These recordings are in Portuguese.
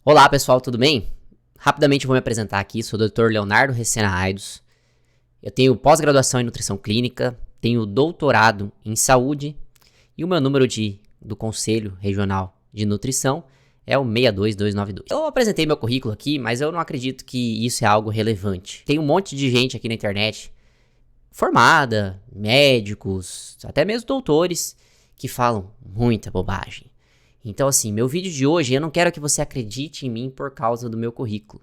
Olá pessoal, tudo bem? Rapidamente vou me apresentar aqui, sou o Dr. Leonardo Recena Aidos. Eu tenho pós-graduação em nutrição clínica, tenho doutorado em saúde e o meu número do Conselho Regional de Nutrição é o 62292. Eu apresentei meu currículo aqui, mas eu não acredito que isso é algo relevante. Tem um monte de gente aqui na internet formada, médicos, até mesmo doutores, que falam muita bobagem. Então, assim, meu vídeo de hoje, eu não quero que você acredite em mim por causa do meu currículo.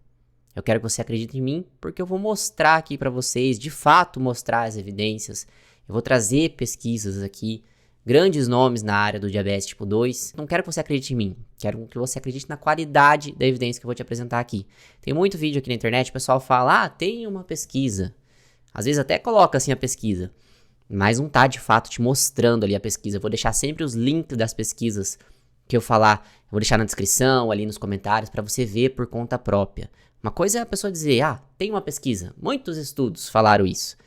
Eu quero que você acredite em mim porque eu vou mostrar aqui pra vocês, de fato mostrar as evidências. Eu vou trazer pesquisas aqui, grandes nomes na área do diabetes tipo 2. Não quero que você acredite em mim, quero que você acredite na qualidade da evidência que eu vou te apresentar aqui. Tem muito vídeo aqui na internet, o pessoal fala, tem uma pesquisa. Às vezes até coloca assim a pesquisa, mas não tá de fato te mostrando ali a pesquisa. Eu vou deixar sempre os links das pesquisas que eu falar, eu vou deixar na descrição, ali nos comentários, para você ver por conta própria. Uma coisa é a pessoa dizer, tem uma pesquisa, muitos estudos falaram isso.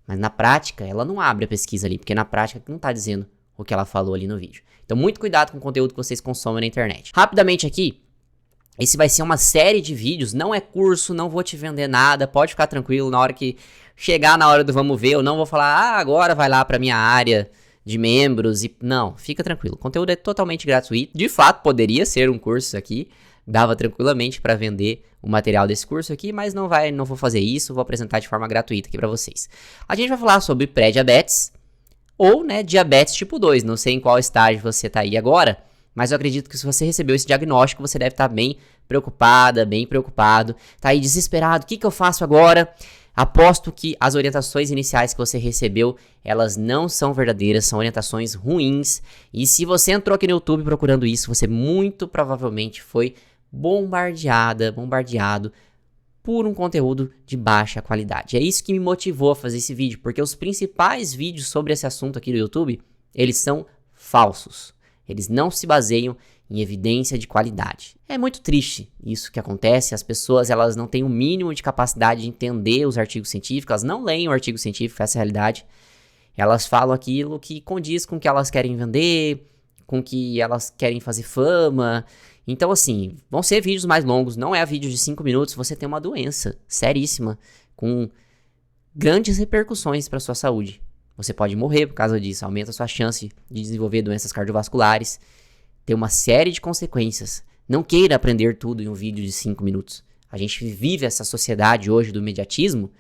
Mas na prática, ela não abre a pesquisa ali, porque na prática não tá dizendo o que ela falou ali no vídeo. Então muito cuidado com o conteúdo que vocês consomem na internet. Rapidamente aqui, esse vai ser uma série de vídeos, não é curso, não vou te vender nada, pode ficar tranquilo, na hora que chegar na hora do vamos ver, eu não vou falar, agora vai lá pra minha área de membros e... Não, fica tranquilo, o conteúdo é totalmente gratuito, de fato poderia ser um curso aqui, dava tranquilamente para vender o material desse curso aqui, mas não vou fazer isso, vou apresentar de forma gratuita aqui para vocês. A gente vai falar sobre pré-diabetes ou, diabetes tipo 2, não sei em qual estágio você tá aí agora, mas eu acredito que se você recebeu esse diagnóstico, você deve estar bem preocupada, bem preocupado, tá aí desesperado, o que eu faço agora? Aposto que as orientações iniciais que você recebeu, elas não são verdadeiras, são orientações ruins. E se você entrou aqui no YouTube procurando isso, você muito provavelmente foi bombardeado por um conteúdo de baixa qualidade. É isso que me motivou a fazer esse vídeo, porque os principais vídeos sobre esse assunto aqui no YouTube, eles são falsos. Eles não se baseiam em evidência de qualidade. É muito triste isso que acontece, as pessoas elas não têm o mínimo de capacidade de entender os artigos científicos, elas não leem o artigo científico, essa é a realidade. Elas falam aquilo que condiz com o que elas querem vender, com o que elas querem fazer fama. Então assim, vão ser vídeos mais longos, não é vídeo de 5 minutos, você tem uma doença seríssima, com grandes repercussões para sua saúde. Você pode morrer por causa disso, aumenta a sua chance de desenvolver doenças cardiovasculares, tem uma série de consequências. Não queira aprender tudo em um vídeo de 5 minutos. A gente vive essa sociedade hoje do imediatismo,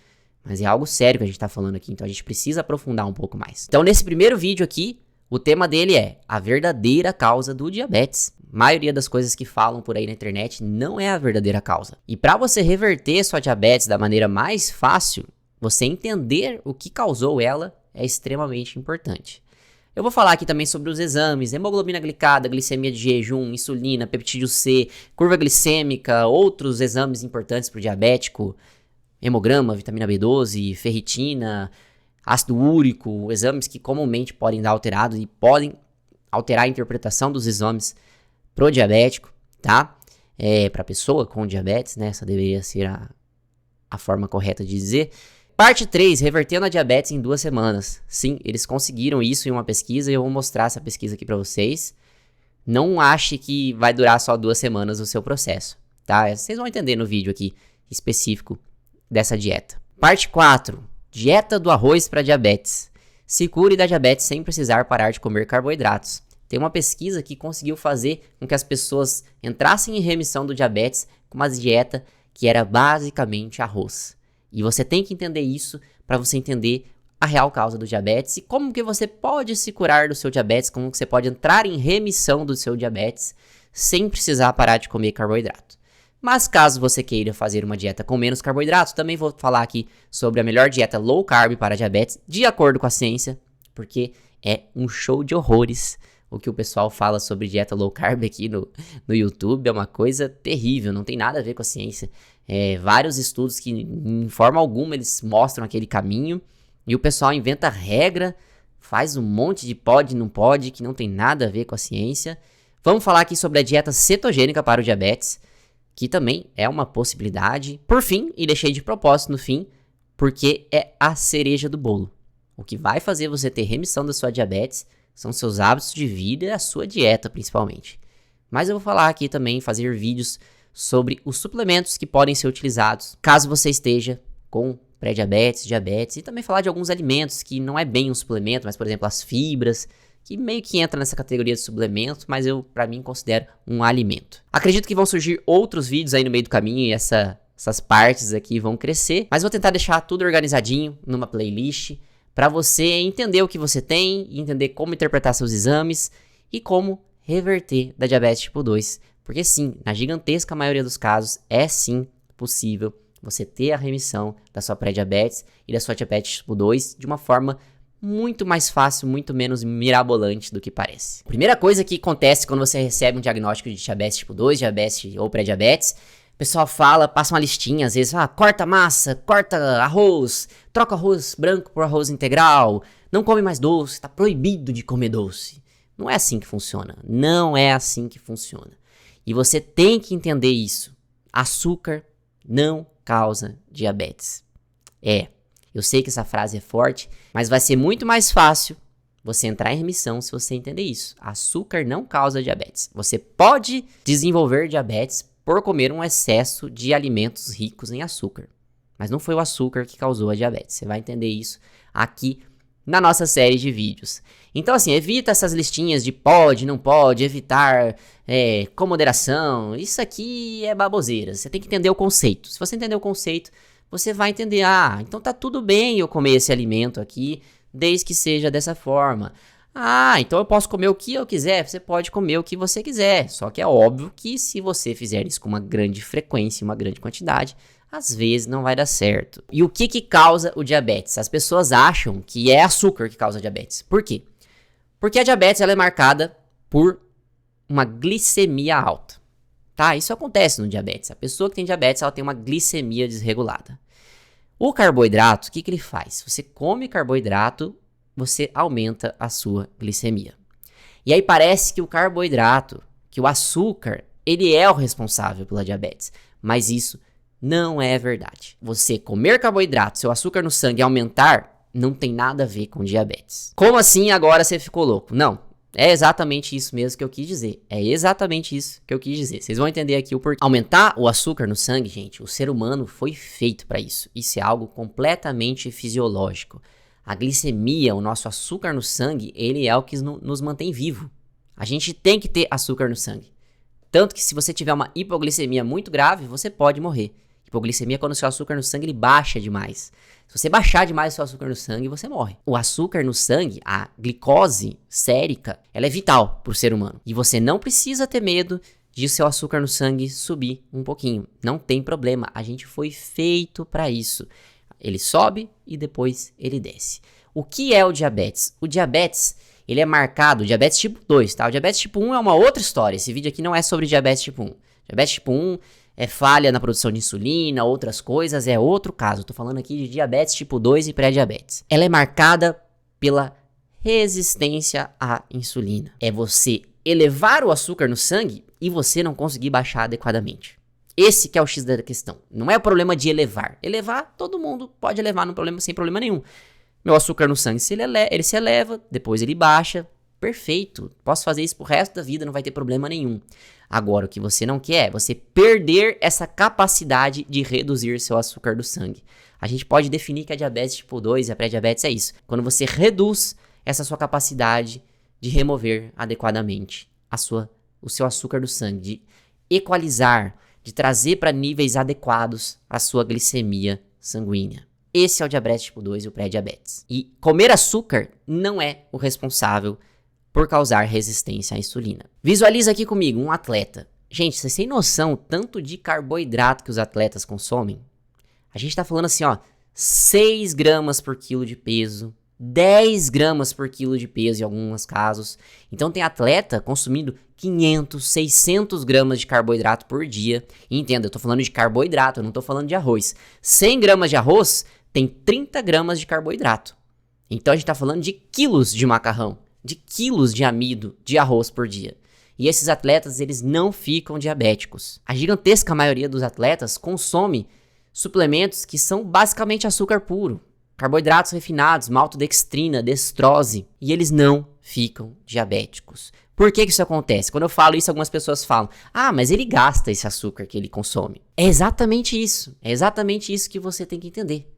mas é algo sério que a gente está falando aqui, então a gente precisa aprofundar um pouco mais. Então nesse primeiro vídeo aqui, o tema dele é a verdadeira causa do diabetes. A maioria das coisas que falam por aí na internet não é a verdadeira causa. E para você reverter sua diabetes da maneira mais fácil, você entender o que causou ela é extremamente importante. Eu vou falar aqui também sobre os exames, hemoglobina glicada, glicemia de jejum, insulina, peptídeo C, curva glicêmica, outros exames importantes para o diabético, hemograma, vitamina B12, ferritina, ácido úrico, exames que comumente podem dar alterados e podem alterar a interpretação dos exames pro diabético, tá? Para pessoa com diabetes, essa deveria ser a forma correta de dizer. Parte 3, revertendo a diabetes em 2 semanas. Sim, eles conseguiram isso em uma pesquisa e eu vou mostrar essa pesquisa aqui para vocês. Não ache que vai durar só 2 semanas o seu processo, tá? Vocês vão entender no vídeo aqui específico dessa dieta. Parte 4, dieta do arroz para diabetes. Se cure da diabetes sem precisar parar de comer carboidratos. Tem uma pesquisa que conseguiu fazer com que as pessoas entrassem em remissão do diabetes com uma dieta que era basicamente arroz. E você tem que entender isso para você entender a real causa do diabetes e como que você pode se curar do seu diabetes, como que você pode entrar em remissão do seu diabetes sem precisar parar de comer carboidrato. Mas caso você queira fazer uma dieta com menos carboidratos, também vou falar aqui sobre a melhor dieta low carb para diabetes, de acordo com a ciência, porque é um show de horrores o que o pessoal fala sobre dieta low carb aqui no YouTube, é uma coisa terrível, não tem nada a ver com a ciência. Vários estudos que, em forma alguma, eles mostram aquele caminho, e o pessoal inventa regra, faz um monte de pode, não pode, que não tem nada a ver com a ciência. Vamos falar aqui sobre a dieta cetogênica para o diabetes, que também é uma possibilidade. Por fim, e deixei de propósito no fim, porque é a cereja do bolo. O que vai fazer você ter remissão da sua diabetes são seus hábitos de vida e a sua dieta, principalmente. Mas eu vou falar aqui também, fazer vídeos sobre os suplementos que podem ser utilizados caso você esteja com pré-diabetes, diabetes, e também falar de alguns alimentos que não é bem um suplemento, mas, por exemplo, as fibras, que meio que entra nessa categoria de suplemento, mas eu, pra mim, considero um alimento. Acredito que vão surgir outros vídeos aí no meio do caminho e essas partes aqui vão crescer, mas vou tentar deixar tudo organizadinho numa playlist para você entender o que você tem, entender como interpretar seus exames e como reverter da diabetes tipo 2. Porque sim, na gigantesca maioria dos casos, é sim possível você ter a remissão da sua pré-diabetes e da sua diabetes tipo 2 de uma forma muito mais fácil, muito menos mirabolante do que parece. Primeira coisa que acontece quando você recebe um diagnóstico de diabetes tipo 2, diabetes ou pré-diabetes, o pessoal passa uma listinha, às vezes, corta massa, corta arroz, troca arroz branco por arroz integral, não come mais doce, tá proibido de comer doce. Não é assim que funciona, não é assim que funciona. E você tem que entender isso. Açúcar não causa diabetes. Eu sei que essa frase é forte, mas vai ser muito mais fácil você entrar em remissão se você entender isso. Açúcar não causa diabetes. Você pode desenvolver diabetes por comer um excesso de alimentos ricos em açúcar. Mas não foi o açúcar que causou a diabetes. Você vai entender isso aqui na nossa série de vídeos. Então, assim, evita essas listinhas de pode, não pode, evitar com moderação. Isso aqui é baboseira. Você tem que entender o conceito. Se você entender o conceito, você vai entender, então tá tudo bem eu comer esse alimento aqui, desde que seja dessa forma. Então eu posso comer o que eu quiser. Você pode comer o que você quiser. Só que é óbvio que se você fizer isso com uma grande frequência, uma grande quantidade, às vezes não vai dar certo. E o que causa o diabetes? As pessoas acham que é açúcar que causa diabetes. Por quê? Porque a diabetes ela é marcada por uma glicemia alta. Tá? Isso acontece no diabetes. A pessoa que tem diabetes ela tem uma glicemia desregulada. O carboidrato, o que ele faz? Você come carboidrato, você aumenta a sua glicemia. E aí parece que o carboidrato, que o açúcar, ele é o responsável pela diabetes. Mas isso não é verdade. Você comer carboidrato, seu açúcar no sangue aumentar, não tem nada a ver com diabetes. Como assim agora você ficou louco? Não, é exatamente isso mesmo que eu quis dizer. É exatamente isso que eu quis dizer. Vocês vão entender aqui o porquê. Aumentar o açúcar no sangue, gente, o ser humano foi feito para isso. Isso é algo completamente fisiológico. A glicemia, o nosso açúcar no sangue, ele é o que nos mantém vivo. A gente tem que ter açúcar no sangue. Tanto que se você tiver uma hipoglicemia muito grave, você pode morrer. Hipoglicemia é quando o seu açúcar no sangue ele baixa demais. Se você baixar demais o seu açúcar no sangue, você morre. O açúcar no sangue, a glicose sérica, ela é vital para o ser humano. E você não precisa ter medo de o seu açúcar no sangue subir um pouquinho. Não tem problema, a gente foi feito para isso. Ele sobe e depois ele desce. O que é o diabetes? O diabetes, ele é marcado, diabetes tipo 2, tá? O diabetes tipo 1 é uma outra história. Esse vídeo aqui não é sobre diabetes tipo 1. Diabetes tipo 1 é falha na produção de insulina, outras coisas, é outro caso. Eu tô falando aqui de diabetes tipo 2 e pré-diabetes. Ela é marcada pela resistência à insulina. É você elevar o açúcar no sangue e você não conseguir baixar adequadamente. Esse que é o X da questão. Não é o problema de elevar. Elevar, todo mundo pode elevar sem problema nenhum. Meu açúcar no sangue, ele se eleva, depois ele baixa. Perfeito. Posso fazer isso pro resto da vida, não vai ter problema nenhum. Agora, o que você não quer é você perder essa capacidade de reduzir seu açúcar do sangue. A gente pode definir que a diabetes tipo 2 e a pré-diabetes é isso. Quando você reduz essa sua capacidade de remover adequadamente o seu açúcar do sangue, de equalizar, de trazer para níveis adequados a sua glicemia sanguínea. Esse é o diabetes tipo 2 e o pré-diabetes. E comer açúcar não é o responsável por causar resistência à insulina. Visualiza aqui comigo um atleta. Gente, vocês têm noção tanto de carboidrato que os atletas consomem? A gente tá falando assim, 6 gramas por quilo de peso, 10 gramas por quilo de peso em alguns casos. Então tem atleta consumindo 500, 600 gramas de carboidrato por dia. E entenda, eu tô falando de carboidrato, eu não tô falando de arroz. 100 gramas de arroz tem 30 gramas de carboidrato. Então a gente tá falando de quilos de macarrão, de quilos de amido de arroz por dia. E esses atletas, eles não ficam diabéticos. A gigantesca maioria dos atletas consome suplementos que são basicamente açúcar puro. carboidratos refinados, maltodextrina, destrose, e eles não ficam diabéticos. Por que isso acontece? Quando eu falo isso, algumas pessoas falam, mas ele gasta esse açúcar que ele consome. É exatamente isso que você tem que entender.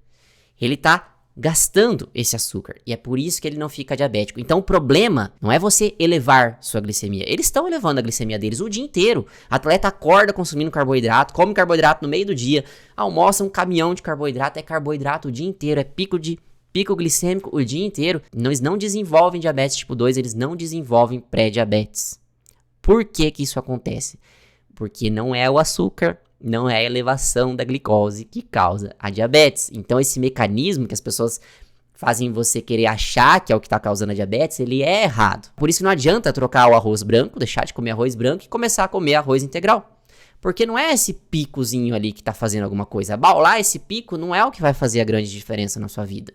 Ele está gastando esse açúcar, e é por isso que ele não fica diabético. Então o problema não é você elevar sua glicemia. Eles estão elevando a glicemia deles o dia inteiro. O atleta acorda consumindo carboidrato, come carboidrato no meio do dia, almoça um caminhão de carboidrato, é carboidrato o dia inteiro, é pico glicêmico o dia inteiro. Eles não desenvolvem diabetes tipo 2, eles não desenvolvem pré-diabetes. Por que isso acontece? Porque não é o açúcar, não é a elevação da glicose que causa a diabetes. Então esse mecanismo que as pessoas fazem você querer achar que é o que está causando a diabetes, ele é errado. Por isso não adianta trocar o arroz branco, deixar de comer arroz branco e começar a comer arroz integral. Porque não é esse picozinho ali que está fazendo alguma coisa. Abaular esse pico não é o que vai fazer a grande diferença na sua vida.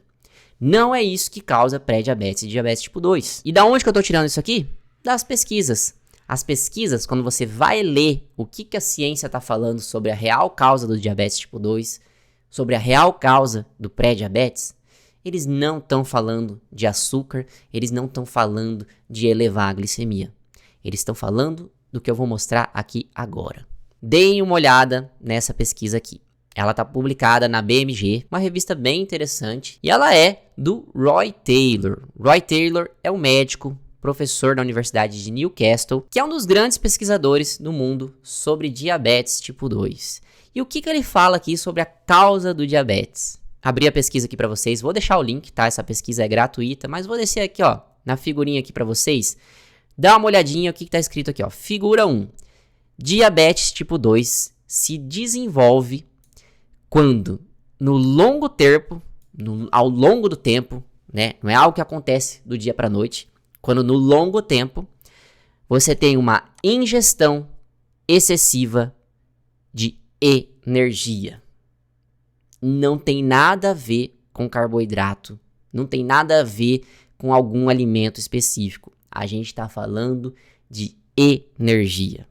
Não é isso que causa pré-diabetes e diabetes tipo 2. E da onde que eu estou tirando isso aqui? Das pesquisas. As pesquisas, quando você vai ler o que a ciência está falando sobre a real causa do diabetes tipo 2, sobre a real causa do pré-diabetes, eles não estão falando de açúcar, eles não estão falando de elevar a glicemia. Eles estão falando do que eu vou mostrar aqui agora. Deem uma olhada nessa pesquisa aqui. Ela está publicada na BMG, uma revista bem interessante, e ela é do Roy Taylor. Roy Taylor é um médico, professor da Universidade de Newcastle, que é um dos grandes pesquisadores no mundo sobre diabetes tipo 2. E o que ele fala aqui sobre a causa do diabetes? Abri a pesquisa aqui para vocês, vou deixar o link, tá? Essa pesquisa é gratuita, mas vou descer aqui, ó, na figurinha aqui para vocês. Dá uma olhadinha o que está escrito aqui, ó. Figura 1. Diabetes tipo 2 se desenvolve quando no longo tempo, ao longo do tempo, né? Não é algo que acontece do dia para a noite. Quando no longo tempo você tem uma ingestão excessiva de energia. Não tem nada a ver com carboidrato, não tem nada a ver com algum alimento específico. A gente está falando de energia.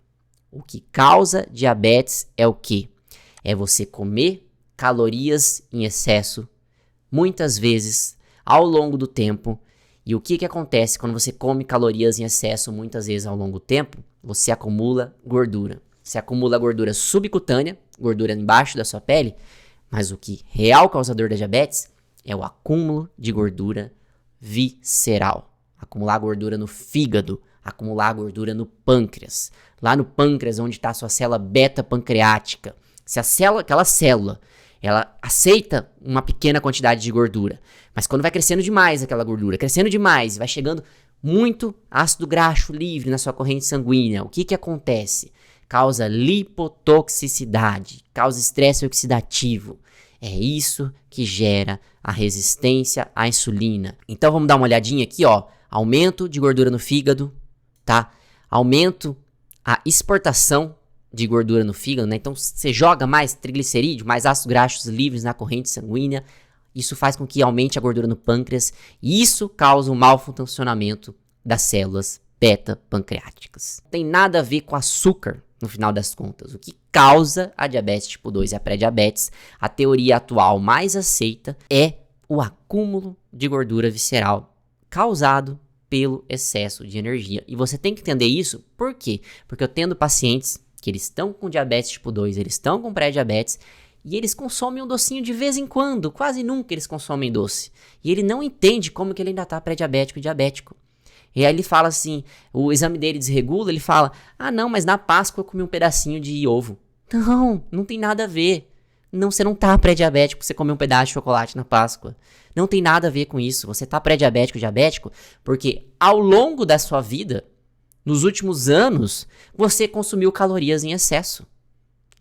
O que causa diabetes é o quê? É você comer calorias em excesso, muitas vezes, ao longo do tempo. E o que acontece quando você come calorias em excesso muitas vezes ao longo do tempo? Você acumula gordura. Você acumula gordura subcutânea, gordura embaixo da sua pele, mas o que real causador da diabetes é o acúmulo de gordura visceral. Acumular gordura no fígado, acumular gordura no pâncreas. Lá no pâncreas, onde está a sua célula beta-pancreática. Se aquela célula, ela aceita uma pequena quantidade de gordura, mas quando vai crescendo demais aquela gordura, crescendo demais, vai chegando muito ácido graxo livre na sua corrente sanguínea, o que acontece? Causa lipotoxicidade, causa estresse oxidativo. É isso que gera a resistência à insulina. Então vamos dar uma olhadinha aqui, ó. Aumento de gordura no fígado, tá? Aumento a exportação de gordura no fígado, né? Então você joga mais triglicerídeo, mais ácidos graxos livres na corrente sanguínea. Isso faz com que aumente a gordura no pâncreas e isso causa um mau funcionamento das células beta-pancreáticas. Não tem nada a ver com açúcar, no final das contas. O que causa a diabetes tipo 2 e a pré-diabetes, a teoria atual mais aceita, é o acúmulo de gordura visceral causado pelo excesso de energia. E você tem que entender isso, por quê? Porque eu tendo pacientes que eles estão com diabetes tipo 2, eles estão com pré-diabetes, e eles consomem um docinho de vez em quando, quase nunca eles consomem doce. E ele não entende como que ele ainda está pré-diabético e diabético. E aí ele fala assim, o exame dele desregula, ele fala, não, mas na Páscoa eu comi um pedacinho de ovo. Não tem nada a ver. Não, você não tá pré-diabético porque você comeu um pedaço de chocolate na Páscoa. Não tem nada a ver com isso. Você tá pré-diabético, diabético, porque ao longo da sua vida, nos últimos anos, você consumiu calorias em excesso.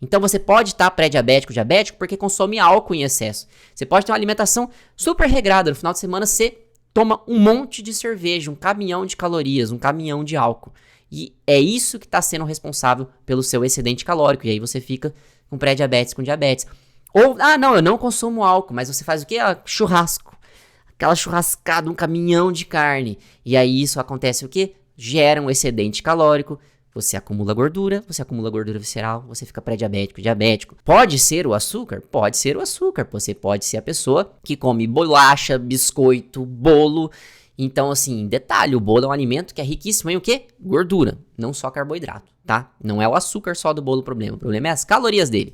Então você pode estar pré-diabético, diabético, porque consome álcool em excesso. Você pode ter uma alimentação super regrada. No final de semana você toma um monte de cerveja, um caminhão de calorias, um caminhão de álcool. E é isso que está sendo responsável pelo seu excedente calórico. E aí você fica com pré-diabetes, com diabetes. Ou, não, eu não consumo álcool, mas você faz o quê? Churrasco. Aquela churrascada, um caminhão de carne. E aí isso acontece o quê? Gera um excedente calórico, Você acumula gordura visceral, você fica pré-diabético, diabético. Pode ser o açúcar? Pode ser o açúcar. Você pode ser a pessoa que come bolacha, biscoito, bolo. Então, assim, detalhe, o bolo é um alimento que é riquíssimo em o quê? Gordura, não só carboidrato, tá? Não é o açúcar só do bolo o problema é as calorias dele.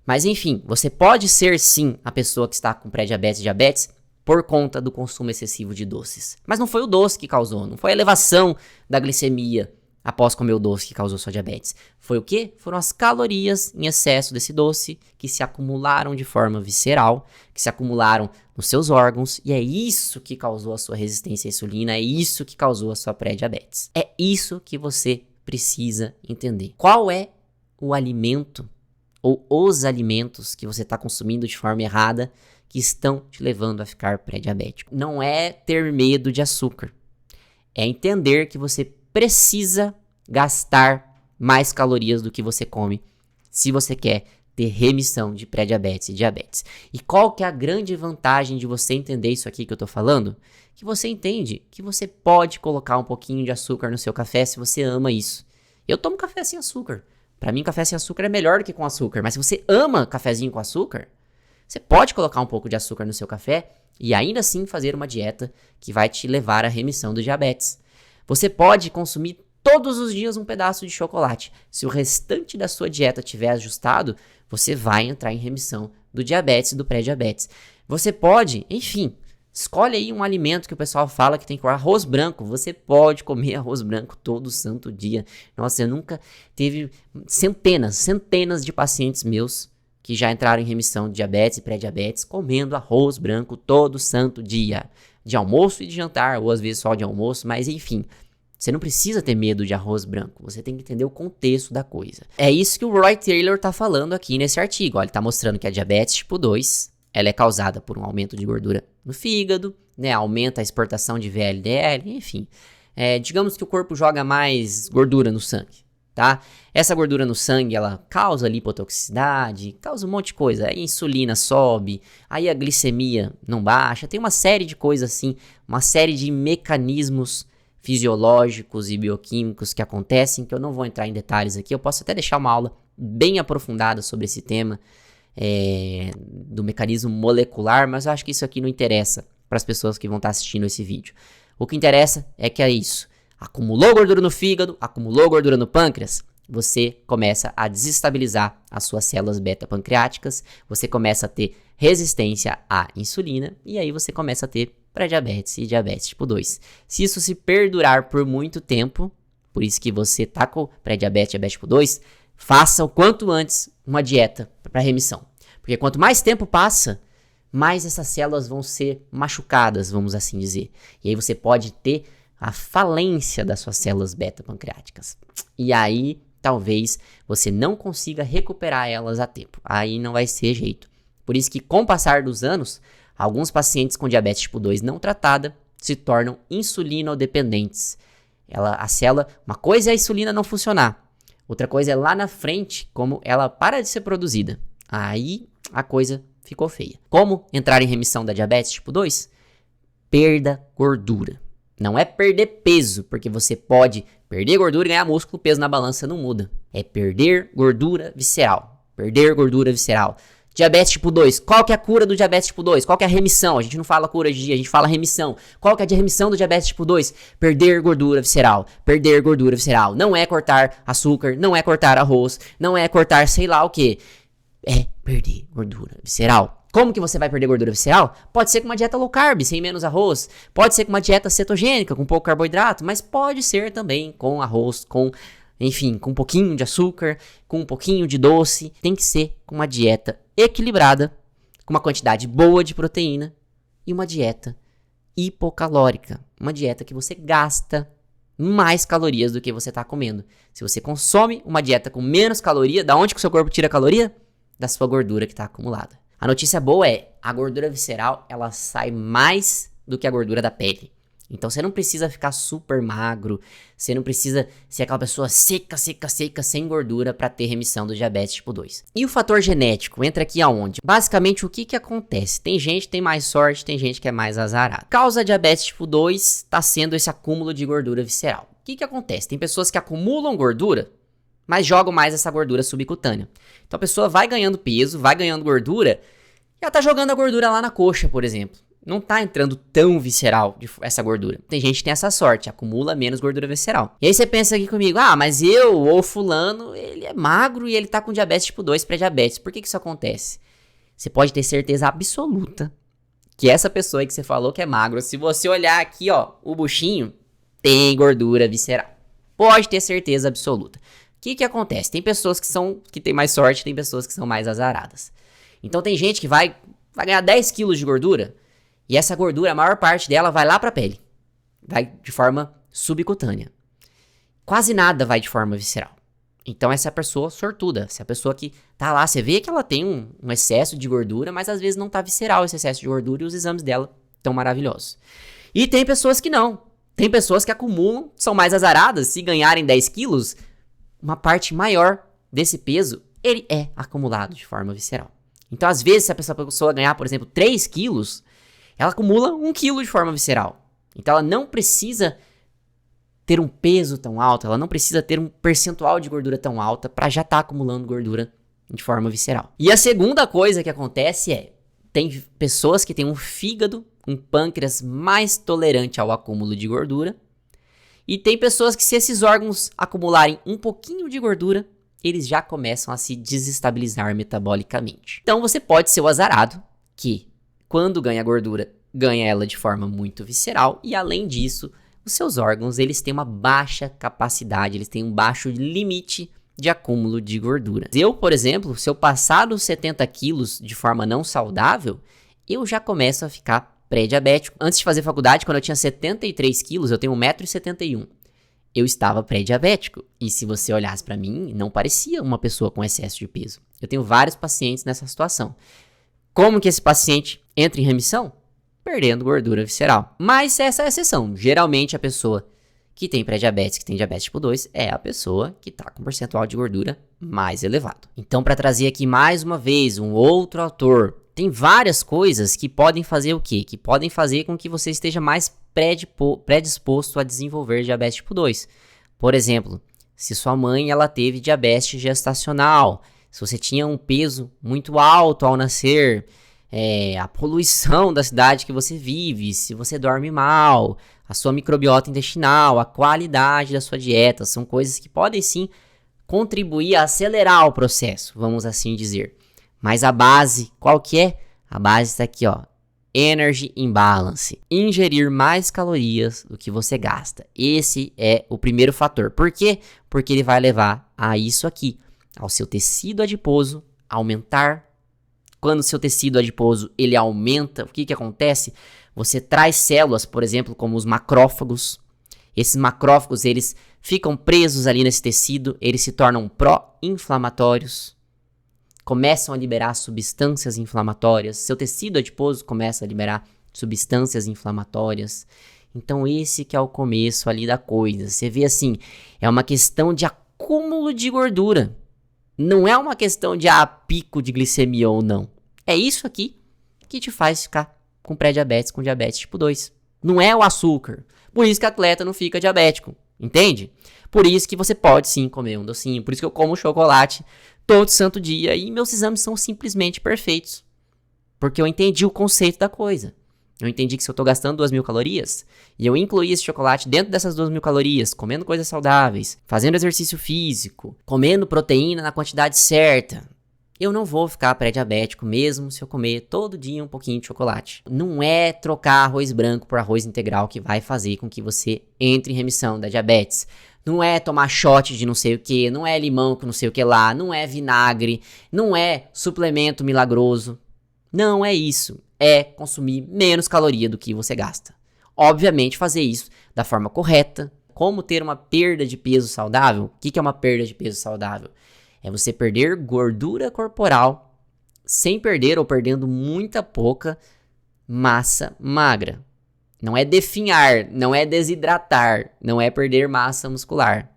Mas, enfim, você pode ser, sim, a pessoa que está com pré-diabetes e diabetes por conta do consumo excessivo de doces. Mas não foi o doce que causou, não foi a elevação da glicemia após comer o doce que causou sua diabetes. Foi o quê? Foram as calorias em excesso desse doce que se acumularam de forma visceral, que se acumularam nos seus órgãos, e é isso que causou a sua resistência à insulina, é isso que causou a sua pré-diabetes. É isso que você precisa entender. Qual é o alimento ou os alimentos que você está consumindo de forma errada que estão te levando a ficar pré-diabético? Não é ter medo de açúcar, é entender que você precisa gastar mais calorias do que você come se você quer ter remissão de pré-diabetes e diabetes. E qual que é a grande vantagem de você entender isso aqui que eu tô falando? Que você entende que você pode colocar um pouquinho de açúcar no seu café se você ama isso. Eu tomo café sem açúcar. Pra mim, café sem açúcar é melhor do que com açúcar. Mas se você ama cafezinho com açúcar, você pode colocar um pouco de açúcar no seu café e ainda assim fazer uma dieta que vai te levar à remissão do diabetes. Você pode consumir todos os dias um pedaço de chocolate. Se o restante da sua dieta estiver ajustado, você vai entrar em remissão do diabetes e do pré-diabetes. Você pode, enfim, escolhe aí um alimento que o pessoal fala que tem que comer arroz branco. Você pode comer arroz branco todo santo dia. Nossa, eu nunca teve centenas de pacientes meus que já entraram em remissão de diabetes e pré-diabetes comendo arroz branco todo santo dia. De almoço e de jantar, ou às vezes só de almoço, mas enfim, você não precisa ter medo de arroz branco, você tem que entender o contexto da coisa. É isso que o Roy Taylor tá falando aqui nesse artigo, ó, ele tá mostrando que a diabetes tipo 2, ela é causada por um aumento de gordura no fígado, né, aumenta a exportação de VLDL, enfim, digamos que o corpo joga mais gordura no sangue, tá? Essa gordura no sangue, ela causa lipotoxicidade, causa um monte de coisa. Aí a insulina sobe, aí a glicemia não baixa. Tem uma série de coisas assim, uma série de mecanismos fisiológicos e bioquímicos que acontecem, que eu não vou entrar em detalhes aqui. Eu posso até deixar uma aula bem aprofundada sobre esse tema do mecanismo molecular, mas eu acho que isso aqui não interessa para as pessoas que vão estar assistindo esse vídeo. O que interessa é que é isso. Acumulou gordura no fígado, acumulou gordura no pâncreas, você começa a desestabilizar as suas células beta-pancreáticas, você começa a ter resistência à insulina e aí você começa a ter pré-diabetes e diabetes tipo 2. Se isso se perdurar por muito tempo, por isso que você tá com pré-diabetes e diabetes tipo 2, faça o quanto antes uma dieta para remissão. Porque quanto mais tempo passa, mais essas células vão ser machucadas, vamos assim dizer. E aí você pode ter a falência das suas células beta-pancreáticas. E aí, talvez, você não consiga recuperar elas a tempo. Aí não vai ser jeito. Por isso que, com o passar dos anos, alguns pacientes com diabetes tipo 2 não tratada se tornam insulinodependentes. A célula, uma coisa é a insulina não funcionar. Outra coisa é lá na frente, como ela para de ser produzida. Aí, a coisa ficou feia. Como entrar em remissão da diabetes tipo 2? Perda gordura. Não é perder peso, porque você pode perder gordura e ganhar músculo, peso na balança não muda. É perder gordura visceral. Perder gordura visceral. Diabetes tipo 2. Qual que é a cura do diabetes tipo 2? Qual que é a remissão? A gente não fala cura de dia, a gente fala remissão. Qual que é a remissão do diabetes tipo 2? Perder gordura visceral. Perder gordura visceral. Não é cortar açúcar, não é cortar arroz, não é cortar sei lá o que. É perder gordura visceral. Como que você vai perder gordura visceral? Pode ser com uma dieta low carb, sem menos arroz. Pode ser com uma dieta cetogênica, com pouco carboidrato. Mas pode ser também com arroz, enfim, com um pouquinho de açúcar, com um pouquinho de doce. Tem que ser com uma dieta equilibrada, com uma quantidade boa de proteína e uma dieta hipocalórica. Uma dieta que você gasta mais calorias do que você está comendo. Se você consome uma dieta com menos caloria, da onde que o seu corpo tira caloria? Da sua gordura que está acumulada. A notícia boa é, a gordura visceral, ela sai mais do que a gordura da pele. Então você não precisa ficar super magro, você não precisa ser aquela pessoa seca, sem gordura para ter remissão do diabetes tipo 2. E o fator genético entra aqui aonde? Basicamente o que acontece? Tem gente que tem mais sorte, tem gente que é mais azarada. Causa diabetes tipo 2 está sendo esse acúmulo de gordura visceral. O que acontece? Tem pessoas que acumulam gordura, mas jogam mais essa gordura subcutânea. Então a pessoa vai ganhando peso, vai ganhando gordura, e ela tá jogando a gordura lá na coxa, por exemplo. Não tá entrando tão visceral essa gordura. Tem gente que tem essa sorte, acumula menos gordura visceral. E aí você pensa aqui comigo, mas eu ou fulano, ele é magro e ele tá com diabetes tipo 2, pré-diabetes. Por que isso acontece? Você pode ter certeza absoluta que essa pessoa aí que você falou que é magro, se você olhar aqui, ó, o buchinho, tem gordura visceral. Pode ter certeza absoluta. O que acontece? Tem pessoas que têm mais sorte, tem pessoas que são mais azaradas. Então tem gente que vai ganhar 10 quilos de gordura, e essa gordura, a maior parte dela vai lá pra pele. Vai de forma subcutânea. Quase nada vai de forma visceral. Então essa é a pessoa sortuda. Essa é a pessoa que tá lá, você vê que ela tem um excesso de gordura, mas às vezes não tá visceral esse excesso de gordura e os exames dela estão maravilhosos. E tem pessoas que não. Tem pessoas que acumulam, são mais azaradas, se ganharem 10 quilos, uma parte maior desse peso, ele é acumulado de forma visceral. Então às vezes se a pessoa ganhar, por exemplo, 3 quilos, ela acumula 1 quilo de forma visceral. Então ela não precisa ter um peso tão alto, ela não precisa ter um percentual de gordura tão alta para já estar acumulando gordura de forma visceral. E a segunda coisa que acontece tem pessoas que têm um fígado, um pâncreas mais tolerante ao acúmulo de gordura, e tem pessoas que, se esses órgãos acumularem um pouquinho de gordura, eles já começam a se desestabilizar metabolicamente. Então você pode ser o azarado que, quando ganha gordura, ganha ela de forma muito visceral, e além disso, os seus órgãos, eles têm uma baixa capacidade, eles têm um baixo limite de acúmulo de gordura. Eu, por exemplo, se eu passar dos 70 quilos de forma não saudável, eu já começo a ficar pré-diabético. Antes de fazer faculdade, quando eu tinha 73 quilos, eu tenho 1,71 m, eu estava pré-diabético. E se você olhasse para mim, não parecia uma pessoa com excesso de peso. Eu tenho vários pacientes nessa situação. Como que esse paciente entra em remissão? Perdendo gordura visceral. Mas essa é a exceção. Geralmente a pessoa que tem pré-diabetes, que tem diabetes tipo 2, é a pessoa que está com um percentual de gordura mais elevado. Então, para trazer aqui mais uma vez um outro autor, tem várias coisas que podem fazer o quê? Que podem fazer com que você esteja mais predisposto a desenvolver diabetes tipo 2. Por exemplo, se sua mãe ela teve diabetes gestacional, se você tinha um peso muito alto ao nascer, a poluição da cidade que você vive, se você dorme mal, a sua microbiota intestinal, a qualidade da sua dieta, são coisas que podem sim contribuir a acelerar o processo, vamos assim dizer. Mas a base, qual que é? A base está aqui, ó. Energy imbalance. Ingerir mais calorias do que você gasta. Esse é o primeiro fator. Por quê? Porque ele vai levar a isso aqui, ao seu tecido adiposo aumentar. Quando o seu tecido adiposo ele aumenta, o que acontece? Você traz células, por exemplo, como os macrófagos. Esses macrófagos, eles ficam presos ali nesse tecido, eles se tornam pró-inflamatórios, começam a liberar substâncias inflamatórias, seu tecido adiposo começa a liberar substâncias inflamatórias. Então esse que é o começo ali da coisa. Você vê assim, é uma questão de acúmulo de gordura. Não é uma questão de pico de glicemia ou não. É isso aqui que te faz ficar com pré-diabetes, com diabetes tipo 2. Não é o açúcar. Por isso que o atleta não fica diabético, entende? Por isso que você pode sim comer um docinho. Por isso que eu como chocolate todo santo dia e meus exames são simplesmente perfeitos. Porque eu entendi o conceito da coisa. Eu entendi que se eu estou gastando 2.000 calorias e eu incluir esse chocolate dentro dessas 2.000 calorias, comendo coisas saudáveis, fazendo exercício físico, comendo proteína na quantidade certa, eu não vou ficar pré-diabético mesmo se eu comer todo dia um pouquinho de chocolate. Não é trocar arroz branco por arroz integral que vai fazer com que você entre em remissão da diabetes. Não é tomar shot de não sei o que, não é limão com não sei o que lá, não é vinagre, não é suplemento milagroso. Não é isso. É consumir menos caloria do que você gasta. Obviamente fazer isso da forma correta. Como ter uma perda de peso saudável? O que é uma perda de peso saudável? É você perder gordura corporal sem perder ou perdendo muita pouca massa magra. Não é definhar, não é desidratar, não é perder massa muscular.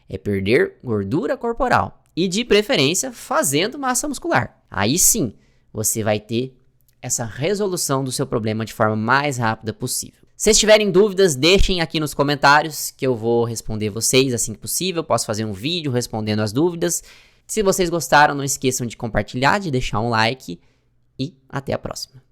É perder gordura corporal. E de preferência fazendo massa muscular. Aí sim, você vai ter essa resolução do seu problema de forma mais rápida possível. Se vocês tiverem dúvidas, deixem aqui nos comentários que eu vou responder vocês assim que possível. Posso fazer um vídeo respondendo as dúvidas. Se vocês gostaram, não esqueçam de compartilhar, de deixar um like e até a próxima.